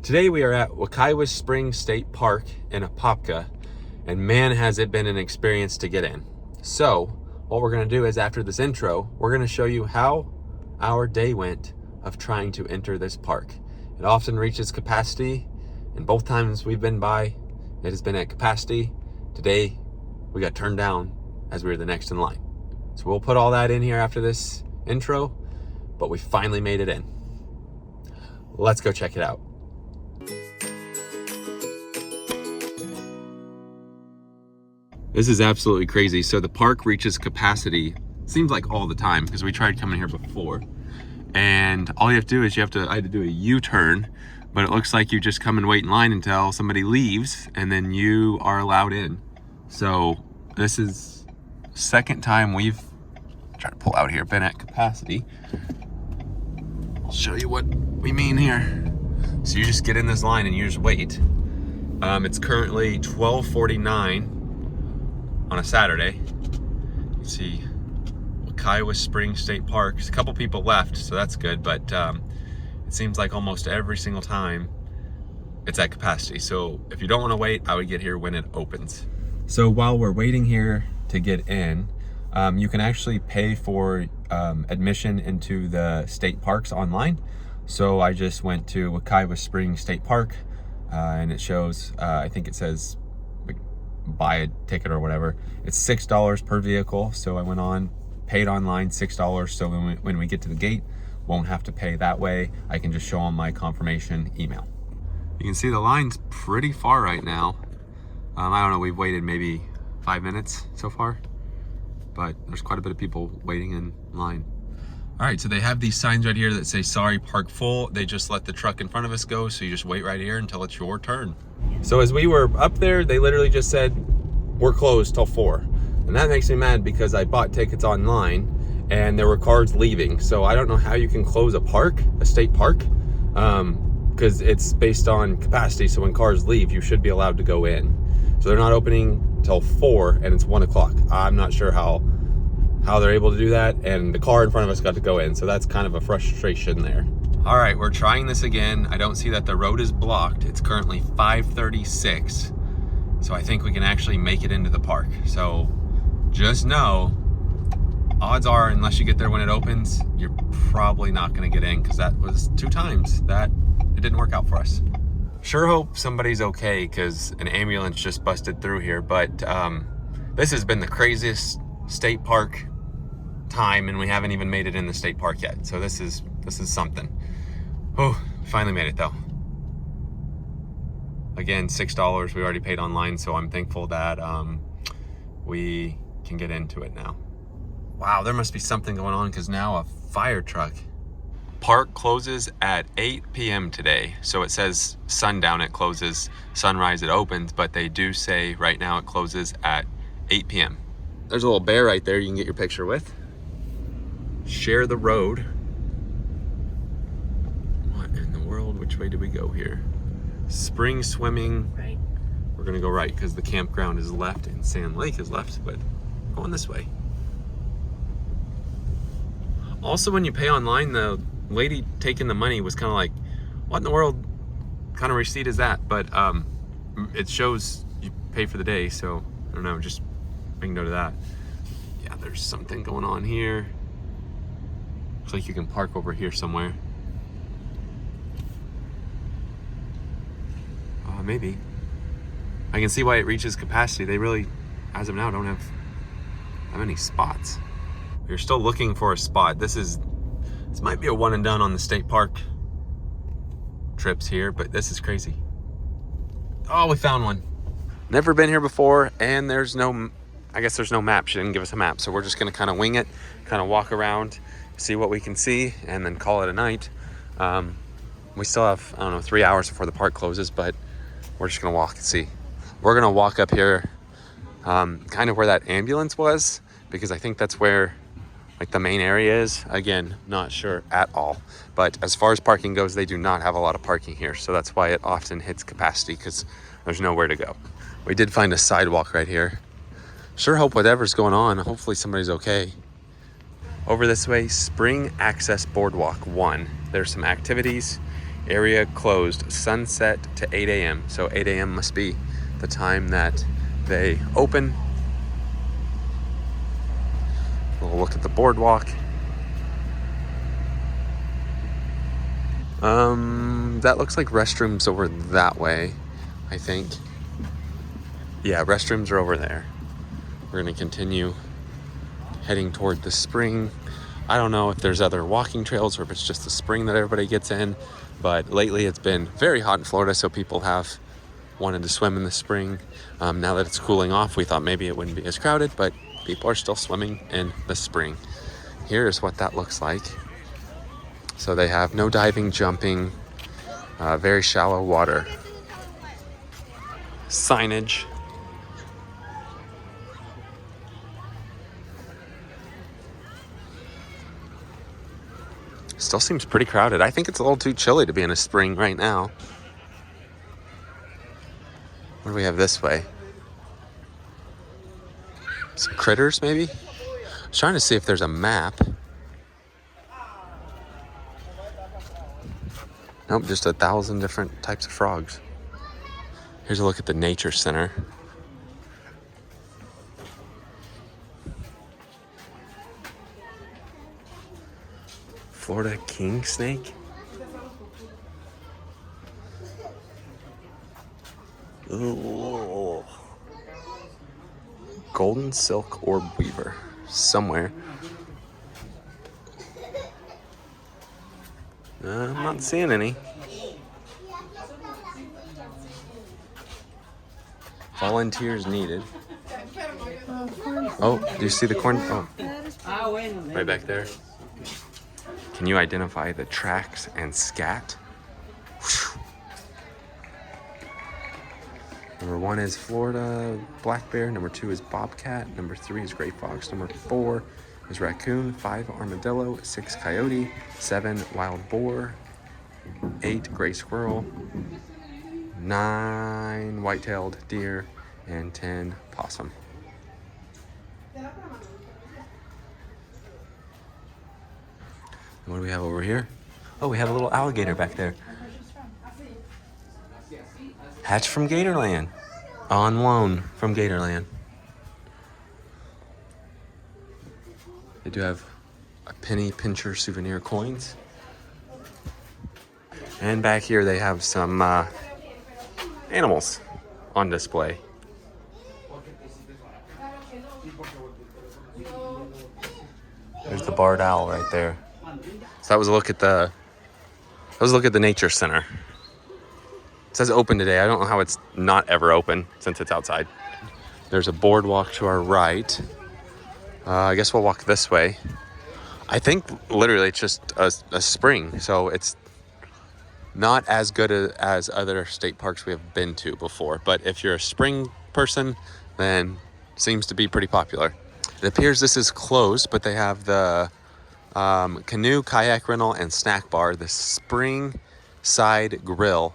Today we are at Wekiwa Springs State Park in Apopka, and man has it been an experience to get in. So what we're going to do is, after this intro, we're going to show you how our day went of trying to enter this park. It often reaches capacity, and both times we've been by, it has been at capacity. Today we got turned down as we were the next in line. So we'll put all that in here after this intro, but we finally made it in. Let's go check it out. This is absolutely crazy. So the park reaches capacity, seems like all the time, because we tried coming here before. And all you have to do is I had to do a U-turn, but it looks like you just come and wait in line until somebody leaves, and then you are allowed in. So this is the second time we've tried to pull out here, been at capacity. I'll show you what we mean here. So you just get in this line and you just wait. It's currently 12:49 on a Saturday. You see Wekiwa Springs State Park. There's a couple people left, so that's good, but it seems like almost every single time it's at capacity. So if you don't want to wait, I would get here when it opens. So while we're waiting here to get in, you can actually pay for admission into the state parks online. So I just went to Wekiwa Springs State Park, and it shows, I think it says buy a ticket or whatever. It's $6 per vehicle. So I went on, paid online $6. So when we get to the gate, won't have to pay that way. I can just show them my confirmation email. You can see the line's pretty far right now. I don't know, we've waited maybe 5 minutes so far, but there's quite a bit of people waiting in line. All right, so they have these signs right here that say, sorry, park full. They just let the truck in front of us go, so you just wait right here until it's your turn. So as we were up there, they literally just said, we're closed till 4. And that makes me mad because I bought tickets online and there were cars leaving. So I don't know how you can close a park, a state park, because it's based on capacity. So when cars leave, you should be allowed to go in. So they're not opening till 4 and it's 1 o'clock. I'm not sure how they're able to do that, and the car in front of us got to go in, so that's kind of a frustration there. All right, we're trying this again. I don't see that the road is blocked. It's currently 5:36, so I think we can actually make it into the park. So just know, odds are, unless you get there when it opens, you're probably not gonna get in, because that was 2 times that it didn't work out for us. Sure hope somebody's okay, because an ambulance just busted through here, but this has been the craziest state park time, and we haven't even made it in the state park yet. So this is something. Oh, finally made it though. Again, $6 we already paid online, so I'm thankful that we can get into it now. Wow, there must be something going on, because now a fire truck. Park closes at 8 p.m. today. So it says sundown it closes, sunrise it opens, but they do say right now it closes at 8 p.m. There's a little bear right there you can get your picture with. Share the road. What in the world? Which way do we go here? Spring swimming. Right. We're gonna go right because the campground is left and Sand Lake is left, but going this way. Also, when you pay online, the lady taking the money was kind of like, what in the world kind of receipt is that? But it shows you pay for the day, so I don't know, just make note of that. Yeah, there's something going on here. Looks like you can park over here somewhere. Maybe. I can see why it reaches capacity. They really, as of now, don't have any spots. We're still looking for a spot. This might be a one and done on the state park trips here, but this is crazy. Oh, we found one. Never been here before, and I guess there's no map. She didn't give us a map, so we're just gonna kind of wing it, kind of walk around, see what we can see, and then call it a night. We still have, I don't know, 3 hours before the park closes, but we're just gonna walk and see. We're gonna walk up here, kind of where that ambulance was, because I think that's where like the main area is. Again, not sure at all, but as far as parking goes, they do not have a lot of parking here, so that's why it often hits capacity, because there's nowhere to go. We did find a sidewalk right here. Sure hope whatever's going on, hopefully somebody's okay. Over this way, Spring Access Boardwalk 1. There's some activities Area closed sunset to 8 a.m. So 8 a.m. must be the time that they open. We'll look at the boardwalk. That looks like restrooms over that way, I think. Yeah, restrooms are over there. We're gonna continue heading toward the spring. I don't know if there's other walking trails or if it's just the spring that everybody gets in, but lately it's been very hot in Florida, so people have wanted to swim in the spring. Now that it's cooling off, we thought maybe it wouldn't be as crowded, but people are still swimming in the spring. Here's what that looks like. So they have no diving, jumping, very shallow water. Signage. Still seems pretty crowded. I think it's a little too chilly to be in a spring right now. What do we have this way? Some critters, maybe? I was trying to see if there's a map. Nope, just 1,000 different types of frogs. Here's a look at the nature center. Florida king snake? Ooh. Golden silk orb weaver. Somewhere. I'm not seeing any. Volunteers needed. Oh, do you see the corn? Oh, right back there. Can you identify the tracks and scat? Whew. Number 1 is Florida black bear. Number 2 is bobcat. Number 3 is gray fox. Number 4 is raccoon. 5 armadillo. 6 coyote. 7 wild boar. 8 gray squirrel. 9 white-tailed deer. And 10 possum. What do we have over here? Oh, we have a little alligator back there. Hatched from Gatorland. On loan from Gatorland. They do have a penny pincher souvenir coins. And back here they have some animals on display. There's the barred owl right there. So that was a look at the nature center. It says open today. I don't know how it's not ever open since it's outside. There's a boardwalk to our right. I guess we'll walk this way. I think literally it's just a spring, so it's not as good as other state parks we have been to before. But if you're a spring person, then it seems to be pretty popular. It appears this is closed, but they have the canoe, kayak rental, and snack bar. The Spring Side Grill.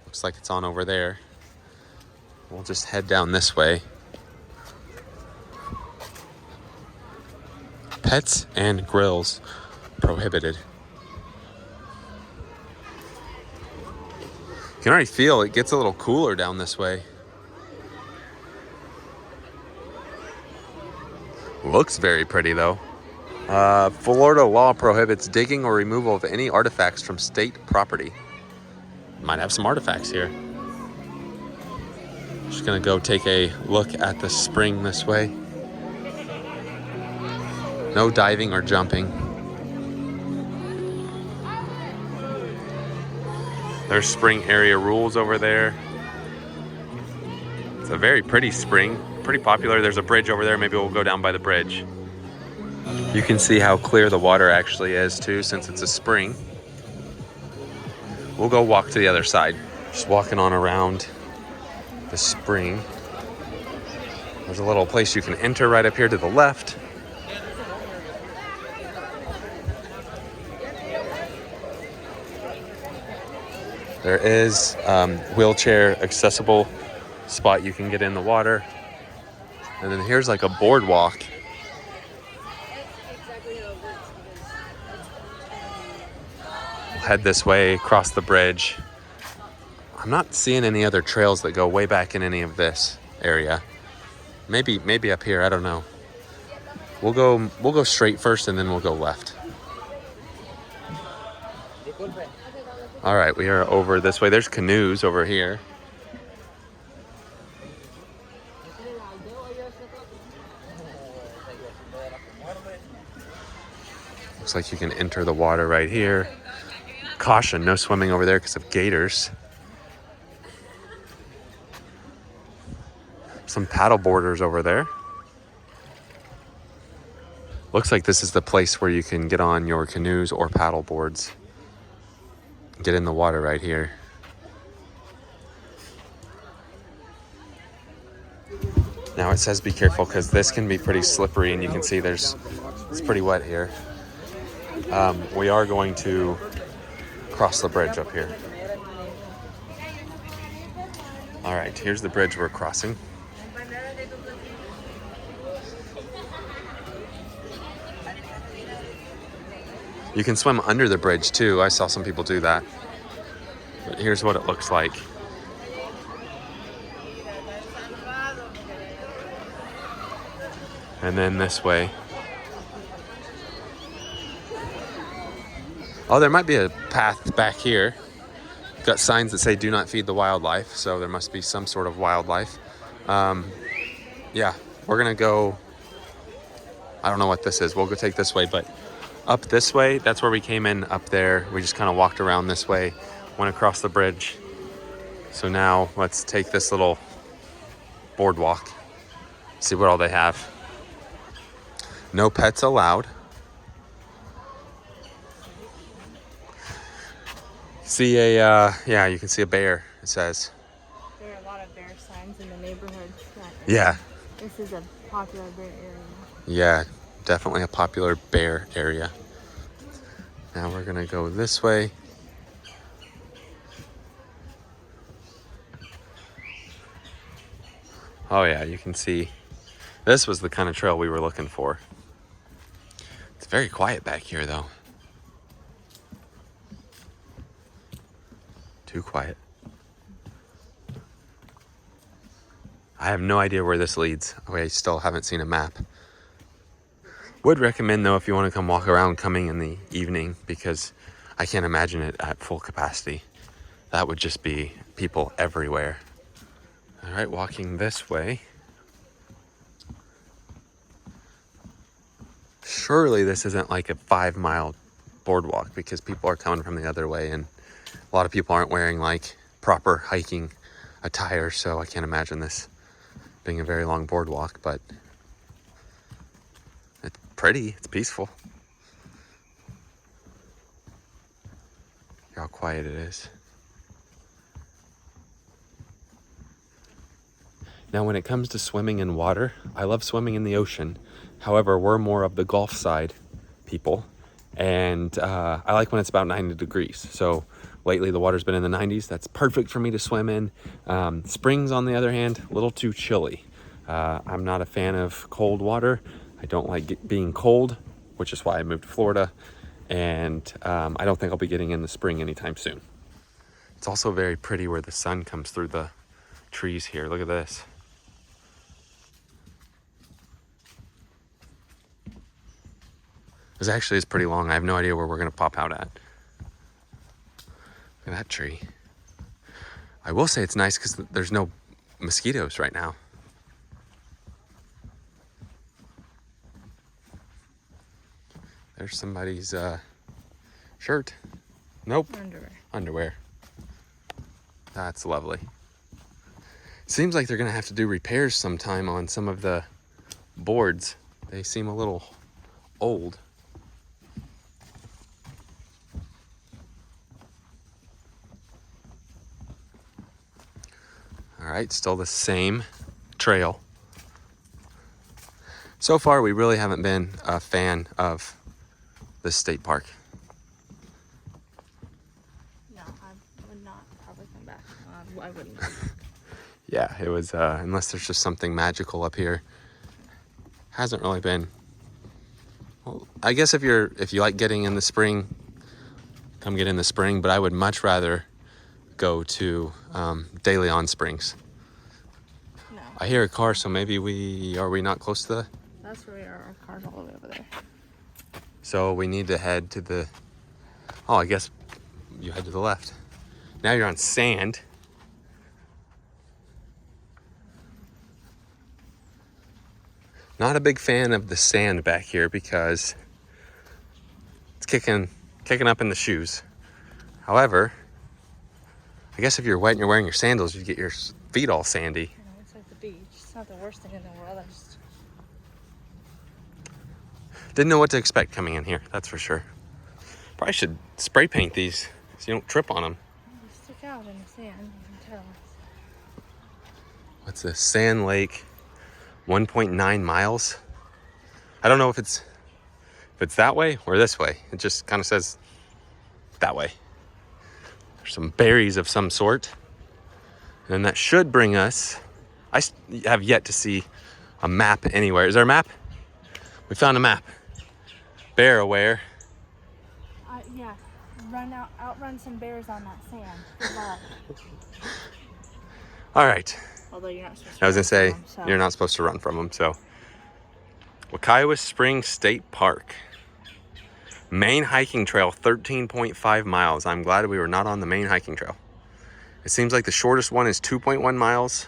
Looks like it's on over there. We'll just head down this way. Pets and grills prohibited. You can already feel it gets a little cooler down this way. Looks very pretty though. Florida law prohibits digging or removal of any artifacts from state property. Might have some artifacts here. Just gonna go take a look at the spring this way. No diving or jumping. There's spring area rules over there. It's a very pretty spring, pretty popular. There's a bridge over there. Maybe we'll go down by the bridge. You can see how clear the water actually is too, since it's a spring. We'll go walk to the other side. Just walking on around the spring. There's a little place you can enter right up here to the left. There is wheelchair accessible spot you can get in the water. And then here's like a boardwalk. head this way, across the bridge. I'm not seeing any other trails that go way back in any of this area. Maybe up here, I don't know. We'll go straight first and then we'll go left. All right, we are over this way. There's canoes over here. Looks like you can enter the water right here. Caution, no swimming over there because of gators. Some paddle boarders over there. Looks like this is the place where you can get on your canoes or paddle boards. Get in the water right here. Now it says be careful because this can be pretty slippery, and you can see it's pretty wet here. We are going to cross the bridge up here. All right, here's the bridge we're crossing. You can swim under the bridge too. I saw some people do that. But here's what it looks like. And then this way. Oh, there might be a path back here. Got signs that say do not feed the wildlife, so there must be some sort of wildlife. Yeah, we're gonna go, I don't know what this is. We'll go take this way, but up this way, that's where we came in up there. We just kind of walked around this way, went across the bridge. So now let's take this little boardwalk, see what all they have. No pets allowed. See yeah, you can see a bear, it says. There are a lot of bear signs in the neighborhood. Yeah. This is a popular bear area. Yeah, definitely a popular bear area. Now we're gonna go this way. Oh yeah, you can see this was the kind of trail we were looking for. It's very quiet back here though. Too quiet. I have no idea where this leads. I still haven't seen a map. Would recommend though, if you want to come walk around, coming in the evening, because I can't imagine it at full capacity. That would just be people everywhere. All right, walking this way. Surely this isn't like a 5-mile boardwalk, because people are coming from the other way, and a lot of people aren't wearing like proper hiking attire, so I can't imagine this being a very long boardwalk, but it's pretty, it's peaceful. Look how quiet it is. Now, when it comes to swimming in water, I love swimming in the ocean. However, we're more of the Gulf side people, and I like when it's about 90 degrees. So lately the water's been in the 90s. That's perfect for me to swim in. Springs, on the other hand, a little too chilly. I'm not a fan of cold water. I don't like being cold, which is why I moved to Florida. And I don't think I'll be getting in the spring anytime soon. It's also very pretty where the sun comes through the trees here. Look at this. This actually is pretty long. I have no idea where we're gonna pop out at. Look at that tree. I will say it's nice because there's no mosquitoes right now. There's somebody's shirt. Nope. Underwear. That's lovely. Seems like they're gonna have to do repairs sometime on some of the boards. They seem a little old. All right, still the same trail. So far, we really haven't been a fan of this state park. No, I would not probably come back. I wouldn't. Yeah, it was, unless there's just something magical up here. Hasn't really been. Well, I guess if you like getting in the spring, come get in the spring, but I would much rather go to De Leon Springs. No. I hear a car, so maybe are we not close to the... That's where we are. Our car's all the way over there. So we need to head to the... Oh, I guess you head to the left. Now you're on sand. Not a big fan of the sand back here because it's kicking up in the shoes. However, I guess if you're wet and you're wearing your sandals, you'd get your feet all sandy. You know, it's like the beach. It's not the worst thing in the world. I just... Didn't know what to expect coming in here, that's for sure. Probably should spray paint these so you don't trip on them. They stick out in the sand, you can tell. What's this? Sand Lake, 1.9 miles. I don't know if it's that way or this way. It just kind of says that way. There's some berries of some sort. And that should bring us... I have yet to see a map anywhere. Is there a map? We found a map. Bear aware. Yeah. Outrun some bears on that sand. Good luck. All right. Although you're not supposed to. I was gonna say, run from them, so. you're not supposed to run from them, so. Wekiwa Springs State Park. Main hiking trail, 13.5 miles. I'm glad we were not on the main hiking trail. It seems like the shortest one is 2.1 miles.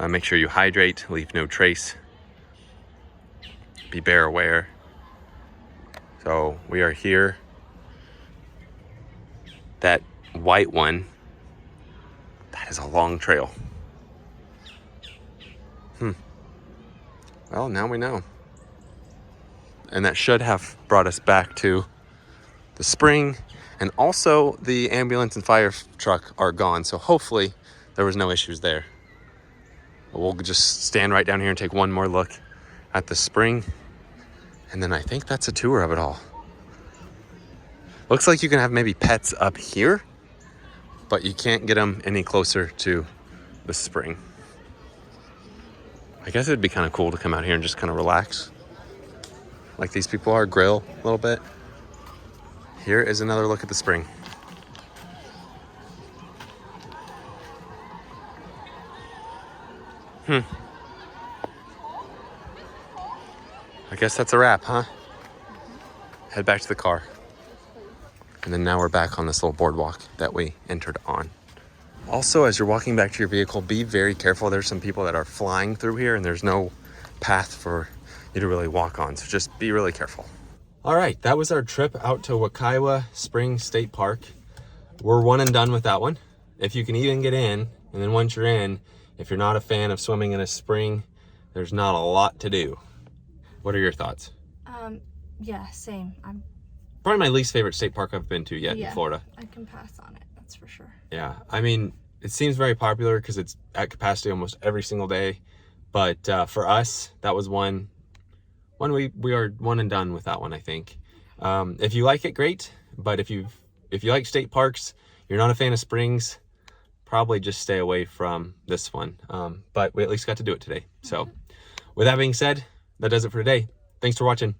Make sure you hydrate, leave no trace. Be bear aware. So we are here. That white one, that is a long trail. Well, now we know. And that should have brought us back to the spring. And also the ambulance and fire truck are gone. So hopefully there was no issues there. But we'll just stand right down here and take one more look at the spring. And then I think that's a tour of it all. Looks like you can have maybe pets up here, but you can't get them any closer to the spring. I guess it'd be kind of cool to come out here and just kind of relax. Like these people are, grill a little bit. Here is another look at the spring. I guess that's a wrap, huh? Head back to the car. And then now we're back on this little boardwalk that we entered on. Also, as you're walking back to your vehicle, be very careful. There's some people that are flying through here and there's no path for you to really walk on. So just be really careful. All right, that was our trip out to Wekiwa Springs State Park. We're one and done with that one. If you can even get in, and then once you're in, if you're not a fan of swimming in a spring, there's not a lot to do. What are your thoughts? Yeah, same. Probably my least favorite state park I've been to yet in Florida. I can pass on it, that's for sure. Yeah, I mean, it seems very popular because it's at capacity almost every single day. But for us, that was one we are one and done with that one, I think. If you like it, great. But if you like state parks, you're not a fan of springs, probably just stay away from this one. But we at least got to do it today. So with that being said, that does it for today. Thanks for watching.